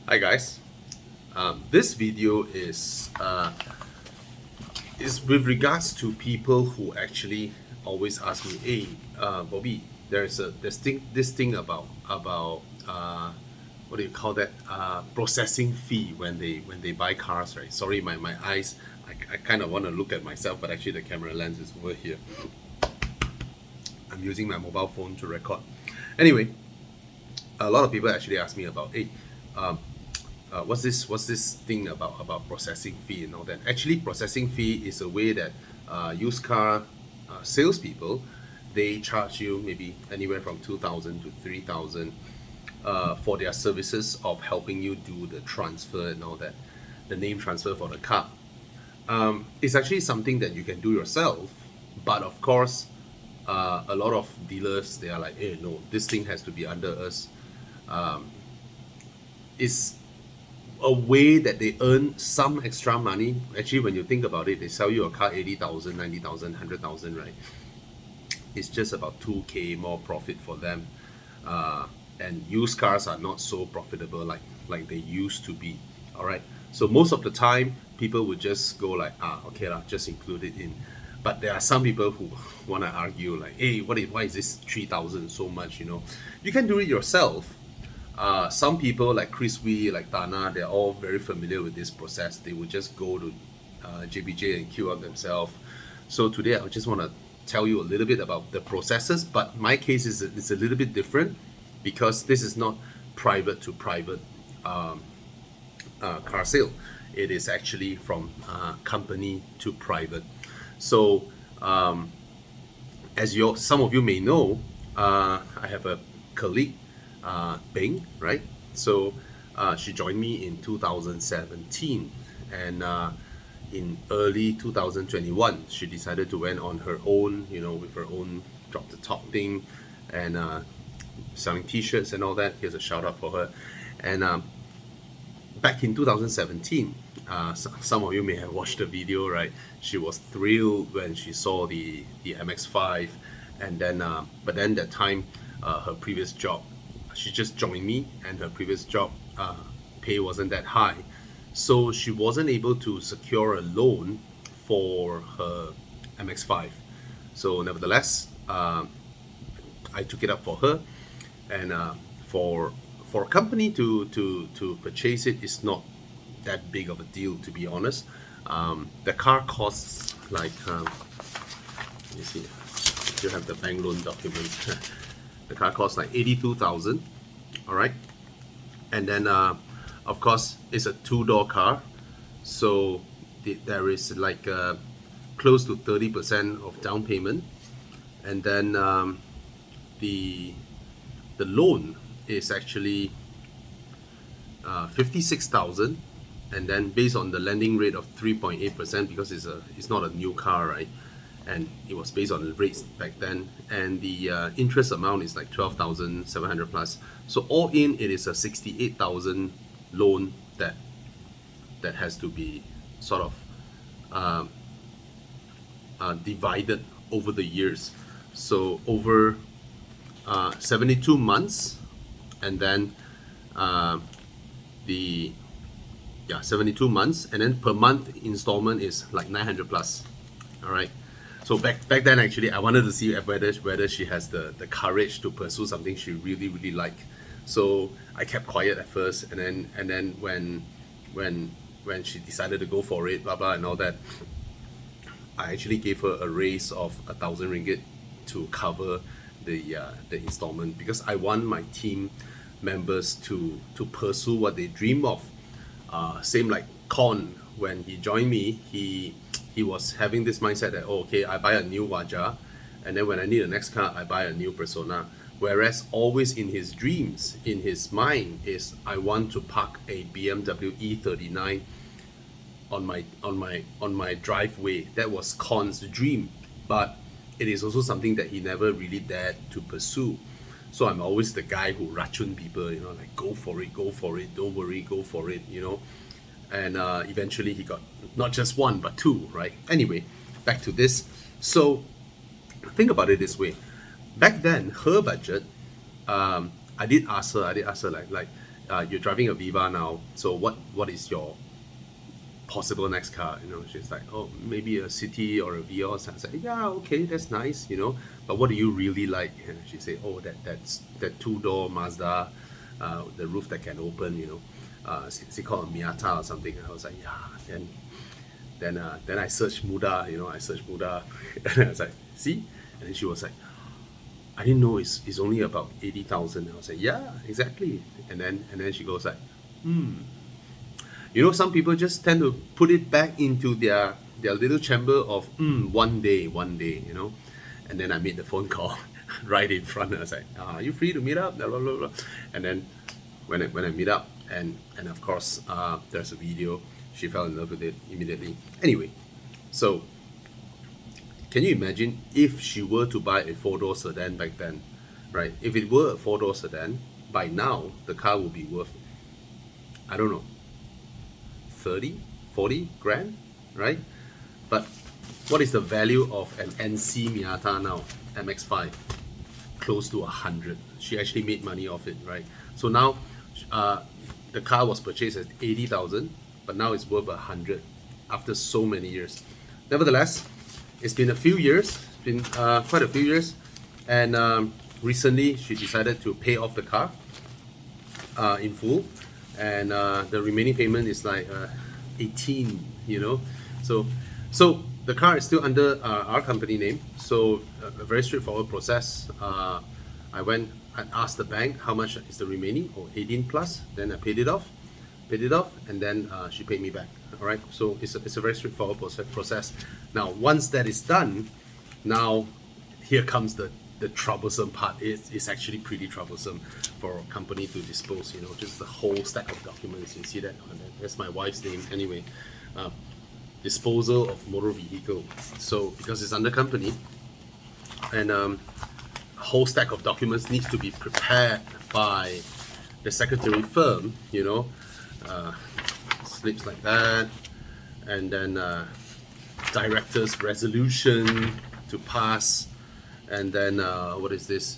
Hi guys, this video is with regards to people who actually always ask me, "Hey, Bobby, this thing about what do you call that? Processing fee when they buy cars, right?" Sorry, my eyes. I kind of want to look at myself, but actually the camera lens is over here. I'm using my mobile phone to record. Anyway, a lot of people actually ask me about, "Hey, um, what's this thing about processing fee and all that?" Actually, processing fee is a way that used car salespeople, they charge you maybe anywhere from 2,000 to 3,000 for their services of helping you do the transfer and all that, the name transfer for the car. It's actually something that you can do yourself, but of course, a lot of dealers, they are like, "Hey, no, this thing has to be under us." It's a way that they earn some extra money. Actually, when you think about it, they sell you a car 80,000, 90,000, 100,000, right? It's just about 2K more profit for them. And used cars are not so profitable like they used to be. All right. So most of the time, people would just go like, okay lah, just include it in. But there are some people who want to argue like, hey, why is this 3,000 so much? You can do it yourself. Some people like Chris Wee, like Dana, they're all very familiar with this process. They would just go to JBJ and queue up themselves. So today I just want to tell you a little bit about the processes, but my case is a little bit different because this is not private to private car sale. It is actually from company to private. So as some of you may know, I have a colleague, Bing, right? So she joined me in 2017, and in early 2021, she decided to went on her own, with her own drop the top thing, and selling T-shirts and all that. Here's a shout out for her. And back in 2017, some of you may have watched the video, right? She was thrilled when she saw the MX-5, and then but then that time, her previous job, she just joined me, and her previous job pay wasn't that high, so she wasn't able to secure a loan for her MX-5. So nevertheless, I took it up for her, and for a company to purchase it is not that big of a deal, to be honest. The car costs like you see, you have the bank loan document. The car costs like 82,000. All right, and then of course it's a two-door car, so there is like close to 30% of down payment, and then the loan is actually 56,000, and then based on the lending rate of 3.8%, because it's not a new car, right? And it was based on the rates back then, and the interest amount is like 12,700 plus. So all in, it is a 68,000 loan that has to be sort of divided over the years. So over 72 months, and then the 72 months, and then per month installment is like 900 plus. All right. So back then, actually, I wanted to see whether she has the courage to pursue something she really like. So I kept quiet at first, and then when she decided to go for it, blah blah and all that, I actually gave her a raise of 1,000 ringgit to cover the installment, because I want my team members to pursue what they dream of. Same like Con, when he joined me, he was having this mindset that, oh, okay, I buy a new Waja, and then when I need the next car, I buy a new Persona. Whereas always in his dreams, in his mind, is I want to park a BMW E39 on my driveway. That was Con's dream, but it is also something that he never really dared to pursue. So I'm always the guy who racun people, like go for it, don't worry, go for it, and eventually he got not just one but two, right? Anyway, back to this. So think about it this way. Back then, her budget, I did ask her like, you're driving a Viva now, so what is your possible next car? She's like, oh, maybe a City or a Vios. I said, yeah, okay, that's nice, but what do you really like? And she said, oh, that two-door Mazda, the roof that can open, is it called a Miata or something? And I was like, yeah. And then I searched Muda, I searched Muda, and I was like, see? And then she was like, I didn't know it's only about 80,000. I was like, yeah, exactly. And then she goes like, some people just tend to put it back into their little chamber of one day. And then I made the phone call right in front. I was like, are you free to meet up? Blah, blah, blah, blah. And then when I meet up, and of course there's a video, she fell in love with it immediately. Anyway, so can you imagine if she were to buy a four-door sedan back then, right? If it were a four-door sedan, by now the car would be worth, I don't know, 30, 40 grand, right? But what is the value of an NC Miata now, MX-5? Close to 100. She actually made money off it, right? So now the car was purchased at 80,000, but now it's worth 100 after so many years. Nevertheless, it's been a few years, quite a few years, and recently she decided to pay off the car in full, and the remaining payment is like 18, so the car is still under our company name. So a very straightforward process. I went and asked the bank how much is the remaining, or 18 plus. Then I paid it off, and then she paid me back. All right, so it's a very straightforward process. Now once that is done, now here comes the troublesome part. It's actually pretty troublesome for a company to dispose, just the whole stack of documents. You see that? That's my wife's name anyway. Disposal of motor vehicle. So because it's under company, and a whole stack of documents needs to be prepared by the secretary firm, slips like that, and then director's resolution to pass, and then what is this?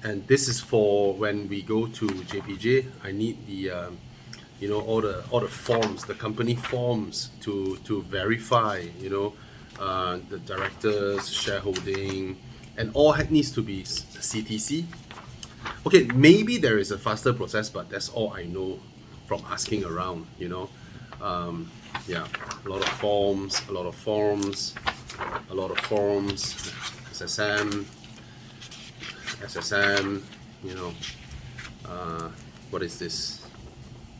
And this is for when we go to JPJ. I need the all the forms, the company forms to verify, the directors' shareholding, and all needs to be CTC. Okay, maybe there is a faster process, but that's all I know from asking around, yeah, a lot of forms, SSM, what is this?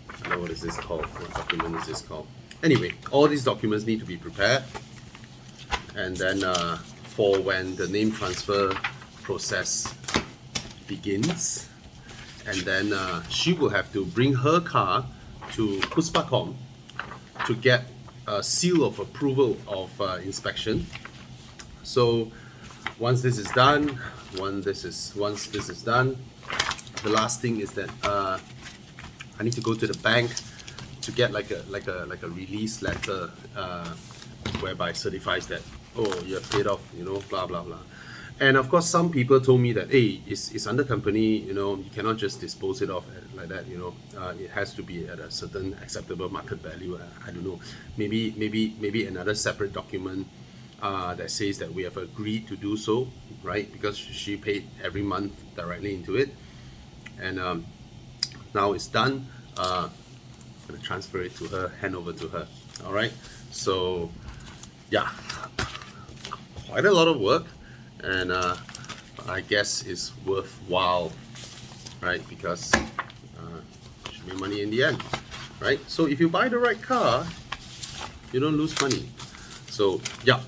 I don't know what is this called? What document is this called? Anyway, all these documents need to be prepared, and then for when the name transfer process begins, and then she will have to bring her car to Puspacom to get a seal of approval of inspection. So once this is done, the last thing is that I need to go to the bank to get like a release letter whereby it certifies that, oh, you have paid off, blah blah blah. And of course, some people told me that, hey, it's under company, you cannot just dispose it off like that, it has to be at a certain acceptable market value. I don't know, maybe another separate document that says that we have agreed to do so, right? Because she paid every month directly into it, and now it's done. I'm gonna transfer it to her, hand over to her. All right. So yeah, quite a lot of work, and I guess it's worthwhile, right? Because she made money in the end, right? So if you buy the right car, you don't lose money. So yeah,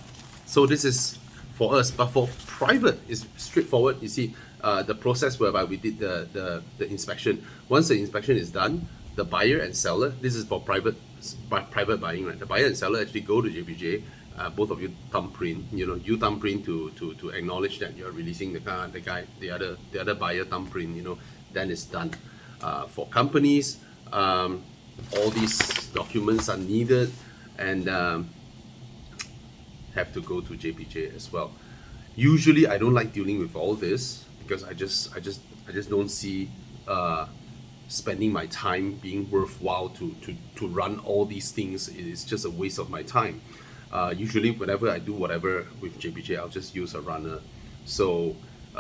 so this is for us, but for private, it's straightforward. You see, the process whereby we did the inspection. Once the inspection is done, the buyer and seller, this is for private buying, right? The buyer and seller actually go to JPJ. Both of you thumbprint, you thumbprint to acknowledge that you're releasing the car. The other buyer thumbprint, then it's done. For companies, all these documents are needed, and have to go to JPJ as well. Usually, I don't like dealing with all this because I just don't see spending my time being worthwhile to run all these things. It is just a waste of my time. Usually, whenever I do whatever with JPJ, I'll just use a runner. So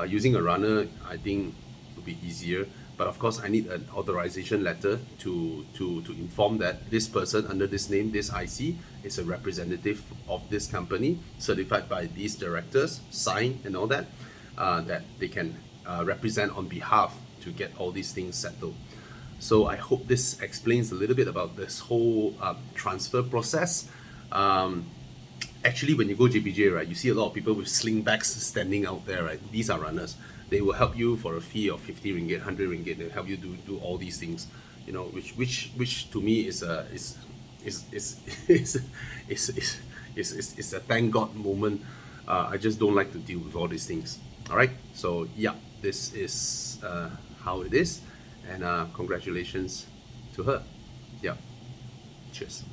using a runner, I think would be easier. But of course, I need an authorization letter to inform that this person under this name, this IC, is a representative of this company, certified by these directors, signed and all that, that they can represent on behalf to get all these things settled. So I hope this explains a little bit about this whole transfer process. Actually, when you go JPJ, right, you see a lot of people with sling bags standing out there, right? These are runners. They will help you for a fee of 50 ringgit, 100 ringgit. They'll help you do all these things, you know, which to me is a thank God moment. I just don't like to deal with all these things. All right, so yeah, this is how it is, and congratulations to her. Yeah, cheers.